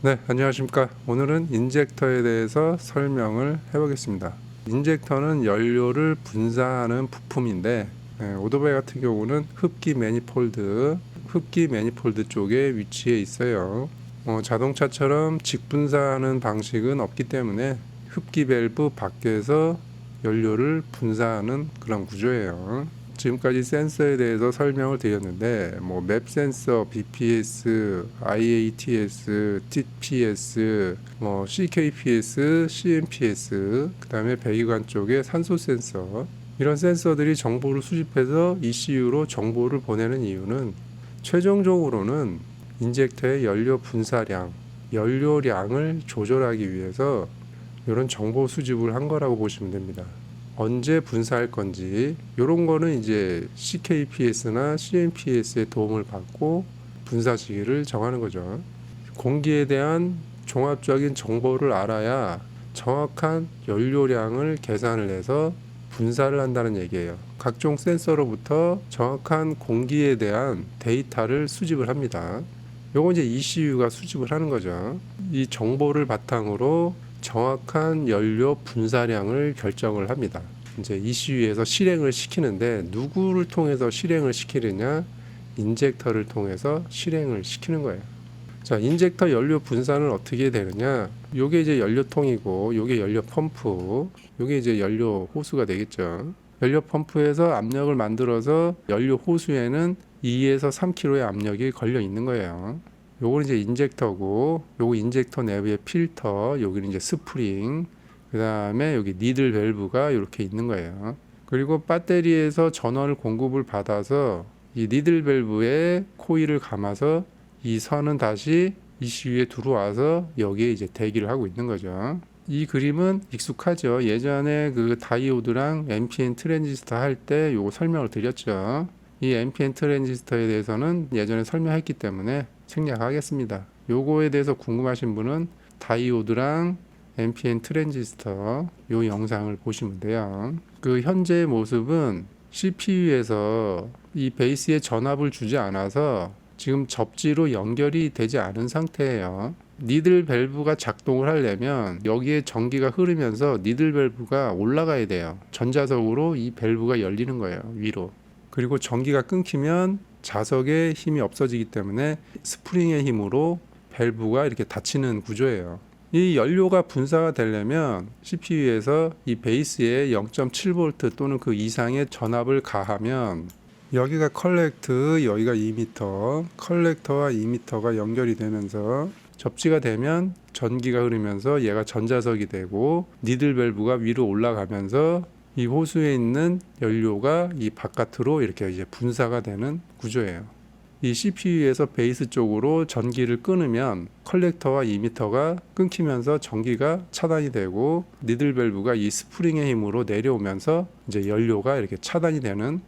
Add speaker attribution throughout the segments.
Speaker 1: 네, 안녕하십니까. 오늘은 인젝터에 대해서 설명을 해보겠습니다. 인젝터는 연료를 분사하는 부품인데 오토바이 같은 경우는 흡기 매니폴드 쪽에 위치해 있어요. 자동차처럼 직분사하는 방식은 없기 때문에 흡기 밸브 밖에서 연료를 분사하는 그런 구조예요. 지금까지 센서에 대해서 설명을 드렸는데 맵 센서, BPS, IATS, TPS, CKPS, CMPS, 그 다음에 배기관 쪽에 산소 센서, 이런 센서들이 정보를 수집해서 ECU로 정보를 보내는 이유는 최종적으로는 인젝터의 연료 분사량, 연료량을 조절하기 위해서 이런 정보 수집을 한 거라고 보시면 됩니다. 언제 분사할 건지 이런 거는 이제 CKPS나 CMPS의 도움을 받고 분사 시기를 정하는 거죠. 공기에 대한 종합적인 정보를 알아야 정확한 연료량을 계산을 해서 분사를 한다는 얘기예요. 각종 센서로부터 정확한 공기에 대한 데이터를 수집을 합니다. 요거 이제 ECU가 수집을 하는 거죠. 이 정보를 바탕으로 정확한 연료 분사량을 결정을 합니다. 이제 ECU에서 실행을 시키는데 누구를 통해서 실행을 시키느냐? 인젝터를 통해서 실행을 시키는 거예요. 자, 인젝터 연료 분사는 어떻게 되느냐? 요게 이제 연료통이고 요게 연료 펌프, 요게 이제 연료 호수가 되겠죠. 연료 펌프에서 압력을 만들어서 연료 호수에는 2에서 3kg의 압력이 걸려 있는 거예요. 요거는 이제 인젝터고, 요거 인젝터 내부의 필터, 여기는 이제 스프링, 그 다음에 여기 니들 밸브가 이렇게 있는 거예요. 그리고 배터리에서 전원을 공급을 받아서 이 니들 밸브에 코일을 감아서 이 선은 다시 ECU에 들어와서 여기에 이제 대기를 하고 있는 거죠. 이 그림은 익숙하죠. 예전에 그 다이오드랑 NPN 트랜지스터 할 때 요거 설명을 드렸죠. 이 NPN 트랜지스터에 대해서는 예전에 설명했기 때문에 생략하겠습니다. 요거에 대해서 궁금하신 분은 다이오드랑 NPN 트랜지스터 요 영상을 보시면 돼요. 그 현재의 모습은 CPU에서 이 베이스에 전압을 주지 않아서 지금 접지로 연결이 되지 않은 상태예요. 니들 밸브가 작동을 하려면 여기에 전기가 흐르면서 니들 밸브가 올라가야 돼요. 전자석으로 이 밸브가 열리는 거예요, 위로. 그리고 전기가 끊기면 자석의 힘이 없어지기 때문에 스프링의 힘으로 밸브가 이렇게 닫히는 구조예요. 이 연료가 분사가 되려면 CPU에서 이 베이스에 0.7V 또는 그 이상의 전압을 가하면 여기가 컬렉트, 여기가 이미터, 컬렉터와 이미터가 연결이 되면서 접지가 되면 전기가 흐르면서 얘가 전자석이 되고 니들 밸브가 위로 올라가면서 이 호수에 있는 연료가 이 바깥으로 이렇게 이제 분사가 되는 구조예요. 이 CPU에서 베이스 쪽으로 전기를 끊으면 컬렉터와 이미터가 끊기면서 전기가 차단이 되고 니들 밸브가 이 스프링의 힘으로 내려오면서 이제 연료가 이렇게 차단이 되는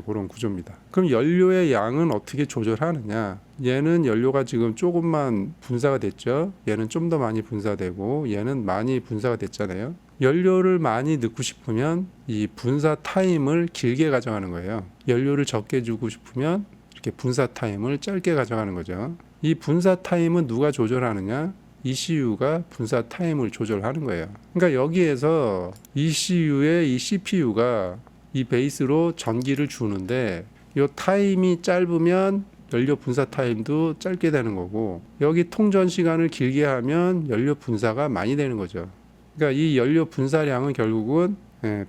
Speaker 1: 그런 구조입니다. 그럼 연료의 양은 어떻게 조절하느냐? 얘는 연료가 지금 조금만 분사가 됐죠. 얘는 좀 더 많이 분사되고 얘는 많이 분사가 됐잖아요. 연료를 많이 넣고 싶으면 이 분사 타임을 길게 가져가는 거예요. 연료를 적게 주고 싶으면 이렇게 분사 타임을 짧게 가져가는 거죠. 이 분사 타임은 누가 조절하느냐? ECU가 분사 타임을 조절하는 거예요. 그러니까 여기에서 ECU의 이 CPU가 이 베이스로 전기를 주는데 이 타임이 짧으면 연료 분사 타임도 짧게 되는 거고 여기 통전 시간을 길게 하면 연료 분사가 많이 되는 거죠. 그러니까 이 연료 분사량은 결국은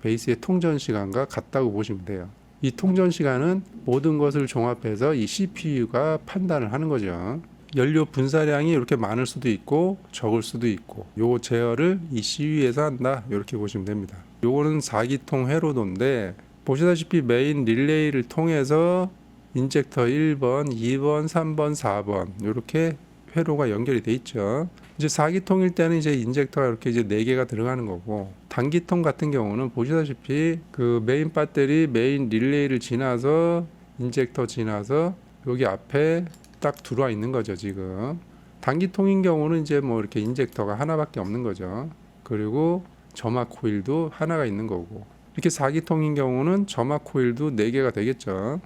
Speaker 1: 베이스의 통전 시간과 같다고 보시면 돼요. 이 통전 시간은 모든 것을 종합해서 이 CPU가 판단을 하는 거죠. 연료 분사량이 이렇게 많을 수도 있고 적을 수도 있고 요 제어를 ECU에서 한다 이렇게 보시면 됩니다. 요거는 4기통 회로도인데 보시다시피 메인 릴레이를 통해서 인젝터 1번, 2번, 3번, 4번 이렇게 회로가 연결이 돼 있죠. 이제 4기통일 때는 이제 인젝터가 이렇게 이제 4개가 들어가는 거고 단기통 같은 경우는 보시다시피 그 메인 배터리 메인 릴레이를 지나서 인젝터 지나서 여기 앞에 딱 들어와 있는 거죠, 지금. 단기통인 경우는 이제 뭐 이렇게 인젝터가 하나밖에 없는 거죠. 그리고 점화 코일도 하나가 있는 거고. 이렇게 4기통인 경우는 점화 코일도 4개가 되겠죠.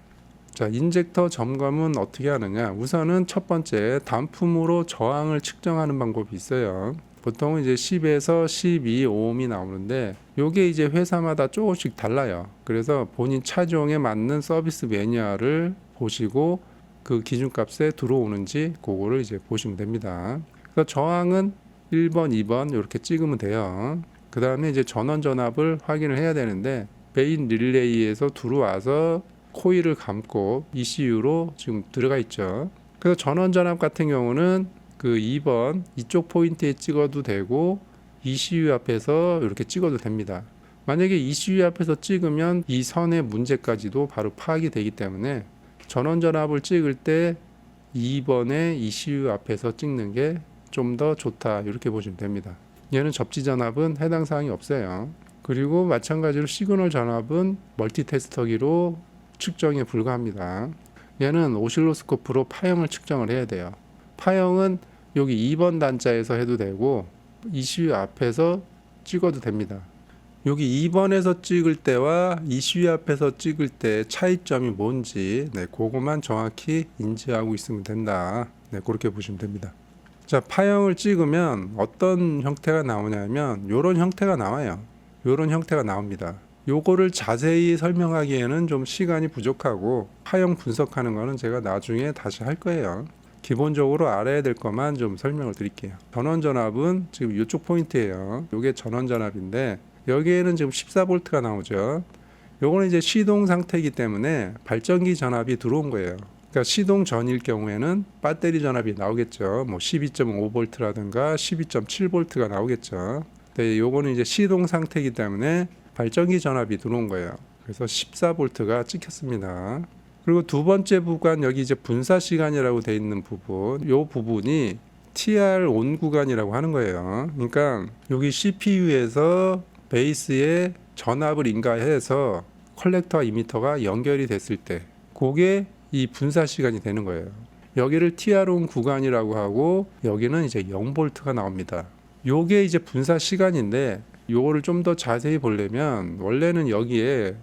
Speaker 1: 자, 인젝터 점검은 어떻게 하느냐? 우선은 첫 번째 단품으로 저항을 측정하는 방법이 있어요. 보통은 이제 10에서 12오음이 나오는데 요게 이제 회사마다 조금씩 달라요. 그래서 본인 차종에 맞는 서비스 매뉴얼을 보시고 그 기준값에 들어오는지 그거를 이제 보시면 됩니다. 그래서 저항은 1번, 2번 이렇게 찍으면 돼요. 그 다음에 이제 전원 전압을 확인을 해야 되는데 메인 릴레이에서 들어와서 코일을 감고 ECU로 지금 들어가 있죠. 그래서 전원 전압 같은 경우는 그 2번 이쪽 포인트에 찍어도 되고 ECU 앞에서 이렇게 찍어도 됩니다. 만약에 ECU 앞에서 찍으면 이 선의 문제까지도 바로 파악이 되기 때문에 전원 전압을 찍을 때 2번의 ECU 앞에서 찍는 게 좀 더 좋다 이렇게 보시면 됩니다. 얘는 접지 전압은 해당 사항이 없어요. 그리고 마찬가지로 시그널 전압은 멀티 테스터기로 측정에 불과합니다. 얘는 오실로스코프로 파형을 측정을 해야 돼요. 파형은 여기 2번 단자에서 해도 되고 ECU 앞에서 찍어도 됩니다. 여기 2번에서 찍을 때와 ECU 앞에서 찍을 때 차이점이 뭔지 그거만 정확히 인지하고 있으면 된다. 그렇게 보시면 됩니다. 자, 파형을 찍으면 어떤 형태가 나오냐면 이런 형태가 나와요. 이런 형태가 나옵니다. 요거를 자세히 설명하기에는 좀 시간이 부족하고 파형 분석하는 거는 제가 나중에 다시 할 거예요. 기본적으로 알아야 될 것만 좀 설명을 드릴게요. 전원 전압은 지금 이쪽 포인트예요. 요게 전원 전압인데 여기에는 지금 14V가 나오죠. 요거는 이제 시동 상태이기 때문에 발전기 전압이 들어온 거예요. 그러니까 시동 전일 경우에는 배터리 전압이 나오겠죠. 뭐 12.5V라든가 12.7V가 나오겠죠. 근데 요거는 이제 시동 상태이기 때문에 발전기 전압이 들어온 거예요. 그래서 14V가 찍혔습니다. 그리고 두 번째 구간 여기 이제 분사 시간이라고 되어 있는 부분, 요 부분이 TR 온 구간이라고 하는 거예요. 그러니까 여기 CPU에서 베이스에 전압을 인가해서 컬렉터와 이미터가 연결이 됐을 때 그게 이 분사 시간이 되는 거예요. 여기를 TR 온 구간이라고 하고 여기는 이제 0V가 나옵니다. 요게 이제 분사 시간인데 요거를 좀 더 자세히 보려면 원래는 여기에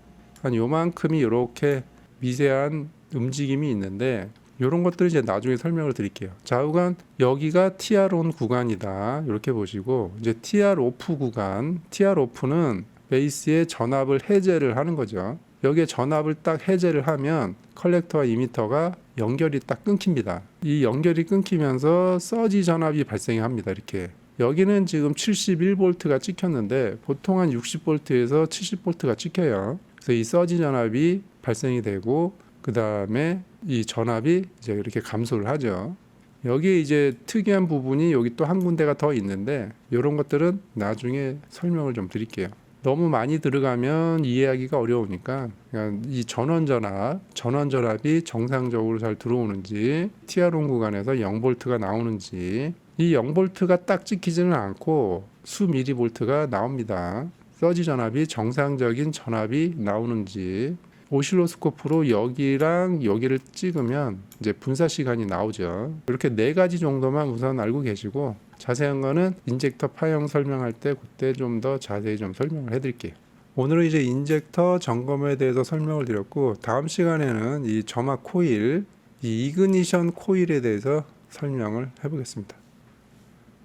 Speaker 1: 한 요만큼이 이렇게 미세한 움직임이 있는데 이런 것들을 이제 나중에 설명을 드릴게요. 좌우간 여기가 TR 온 구간이다 이렇게 보시고 이제 TR 오프 구간, TR 오프는 베이스의 전압을 해제를 하는 거죠. 여기에 전압을 딱 해제를 하면 컬렉터와 이미터가 연결이 딱 끊깁니다. 이 연결이 끊기면서 서지 전압이 발생합니다. 이렇게 여기는 지금 71V가 찍혔는데 보통 한 60V에서 70V가 찍혀요. 그래서 이 서지 전압이 발생이 되고 그 다음에 이 전압이 이제 이렇게 감소를 하죠. 여기에 이제 특이한 부분이 여기 또 한 군데가 더 있는데 이런 것들은 나중에 설명을 좀 드릴게요. 너무 많이 들어가면 이해하기가 어려우니까 그냥 이 전원 전압이 정상적으로 잘 들어오는지 TR-ON 구간에서 0V가 나오는지 이 0V가 딱 찍히지는 않고 수 미리볼트가 나옵니다. 서지 전압이 정상적인 전압이 나오는지 오실로스코프로 여기랑 여기를 찍으면 이제 분사 시간이 나오죠. 이렇게 네 가지 정도만 우선 알고 계시고 자세한 거는 인젝터 파형 설명할 때 그때 좀 더 자세히 좀 설명을 해드릴게요. 오늘은 이제 인젝터 점검에 대해서 설명을 드렸고 다음 시간에는 이 점화 코일, 이 이그니션 코일에 대해서 설명을 해보겠습니다.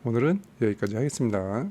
Speaker 1: 오늘은 여기까지 하겠습니다.